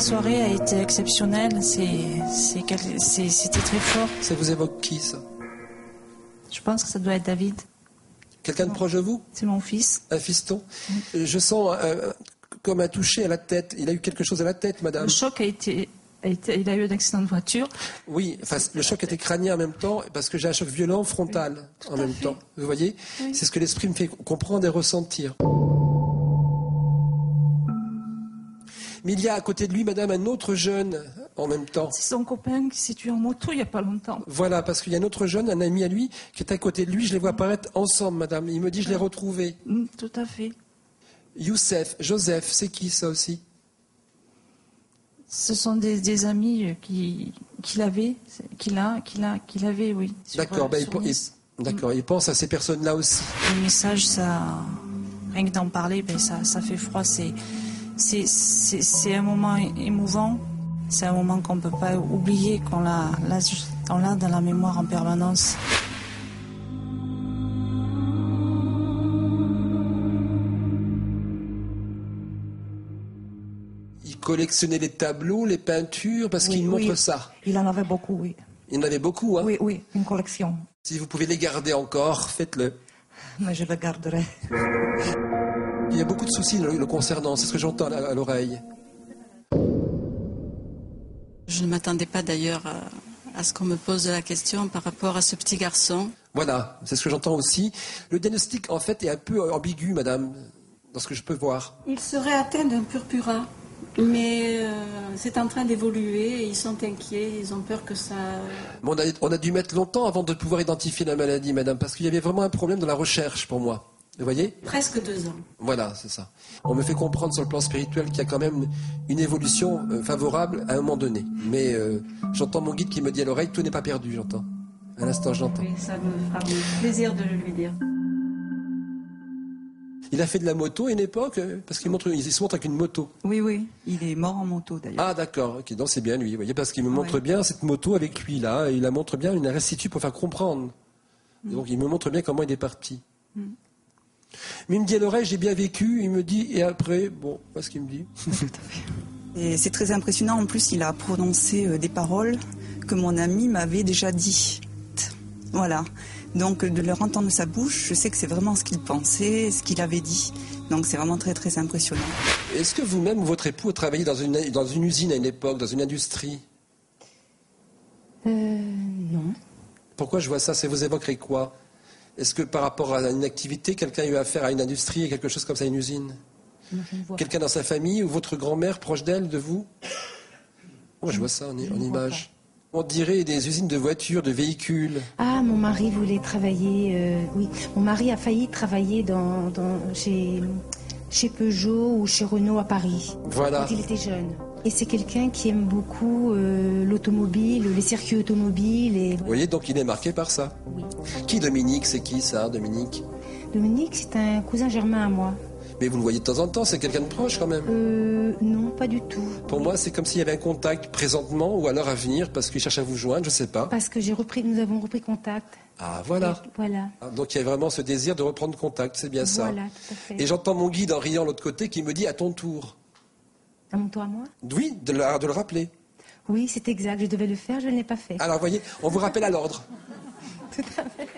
La soirée a été exceptionnelle, c'était très fort. Ça vous évoque qui, ça? Je pense que ça doit être David. Quelqu'un de proche de vous? C'est mon fils. Un fiston? Je sens comme un toucher à la tête. Il a eu quelque chose à la tête, madame. Le choc il a eu un accident de voiture. Oui, enfin, le choc était crânien en même temps, parce que j'ai un choc violent frontal en même temps. Vous voyez? Oui. C'est ce que l'esprit me fait comprendre et ressentir. Mais il y a à côté de lui, madame, un autre jeune en même temps. C'est son copain qui s'est tué en moto il n'y a pas longtemps. Voilà, parce qu'il y a un autre jeune, un ami à lui, qui est à côté de lui. Je les vois apparaître ensemble, madame. Il me dit, je l'ai retrouvé. Tout à fait. Youssef, Joseph, c'est qui ça aussi? Ce sont des amis qu'il avait, oui. D'accord, il pense à ces personnes-là aussi. Le message, rien que d'en parler, ça fait froid. C'est un moment émouvant. C'est un moment qu'on ne peut pas oublier, qu'on l'a dans la mémoire en permanence. Il collectionnait les tableaux, les peintures, parce qu'il montre ça. Il en avait beaucoup, oui. Il en avait beaucoup, hein? Oui, une collection. Si vous pouvez les garder encore, faites-le. Mais je le garderai. Il y a beaucoup de soucis le concernant, c'est ce que j'entends à l'oreille. Je ne m'attendais pas d'ailleurs à ce qu'on me pose la question par rapport à ce petit garçon. Voilà, c'est ce que j'entends aussi. Le diagnostic, en fait, est un peu ambigu, madame, dans ce que je peux voir. Il serait atteint d'un purpura, mais c'est en train d'évoluer et ils sont inquiets, ils ont peur que ça... Mais on a dû mettre longtemps avant de pouvoir identifier la maladie, madame, parce qu'il y avait vraiment un problème dans la recherche pour moi. Vous voyez? Presque 2 ans. Voilà, c'est ça. On me fait comprendre sur le plan spirituel qu'il y a quand même une évolution favorable à un moment donné. Mais j'entends mon guide qui me dit à l'oreille, tout n'est pas perdu, j'entends. À l'instant, j'entends. Oui, ça me fera plaisir de le lui dire. Il a fait de la moto à une époque, parce qu'il se montre avec une moto. Oui, il est mort en moto d'ailleurs. Ah d'accord, ok, donc c'est bien lui, vous voyez, parce qu'il me montre bien cette moto avec lui là, et il la montre bien, il la restitue pour faire comprendre. Et donc il me montre bien comment il est parti. Mais il me dit à l'oreille, j'ai bien vécu, il me dit, et après, bon, pas ce qu'il me dit. Et c'est très impressionnant, en plus il a prononcé des paroles que mon ami m'avait déjà dites. Voilà. Donc de leur entendre de sa bouche, je sais que c'est vraiment ce qu'il pensait, ce qu'il avait dit. Donc c'est vraiment très très impressionnant. Est-ce que vous-même ou votre époux travaillez dans une usine à une époque, dans une industrie? Non. Pourquoi je vois ça? Ça vous évoquerait quoi? Est-ce que par rapport à une activité, quelqu'un a eu affaire à une industrie, quelque chose comme ça, une usine? Quelqu'un dans sa famille ou votre grand-mère proche d'elle, de vous? Moi je vois ça en image. On dirait des usines de voitures, de véhicules. Ah, mon mari voulait travailler, oui. Mon mari a failli travailler chez Peugeot ou chez Renault à Paris. Voilà. Quand il était jeune. Et c'est quelqu'un qui aime beaucoup l'automobile, les circuits automobiles. Et... Vous voyez, donc il est marqué par ça. Oui. Qui, Dominique? C'est qui ça, Dominique? Dominique, c'est un cousin germain à moi. Mais vous le voyez de temps en temps, c'est quelqu'un de proche quand même? Non, pas du tout. Pour moi, c'est comme s'il y avait un contact présentement ou alors à venir parce qu'il cherche à vous joindre, je ne sais pas. Parce que nous avons repris contact. Ah, voilà. Et, voilà. Donc il y a vraiment ce désir de reprendre contact, c'est bien ça. Voilà, tout à fait. Et j'entends mon guide en riant de l'autre côté qui me dit à ton tour. À mon tour à moi? Oui, de le rappeler. Oui, c'est exact, je devais le faire, je ne l'ai pas fait. Alors, vous voyez, on vous rappelle à l'ordre. Tout à fait.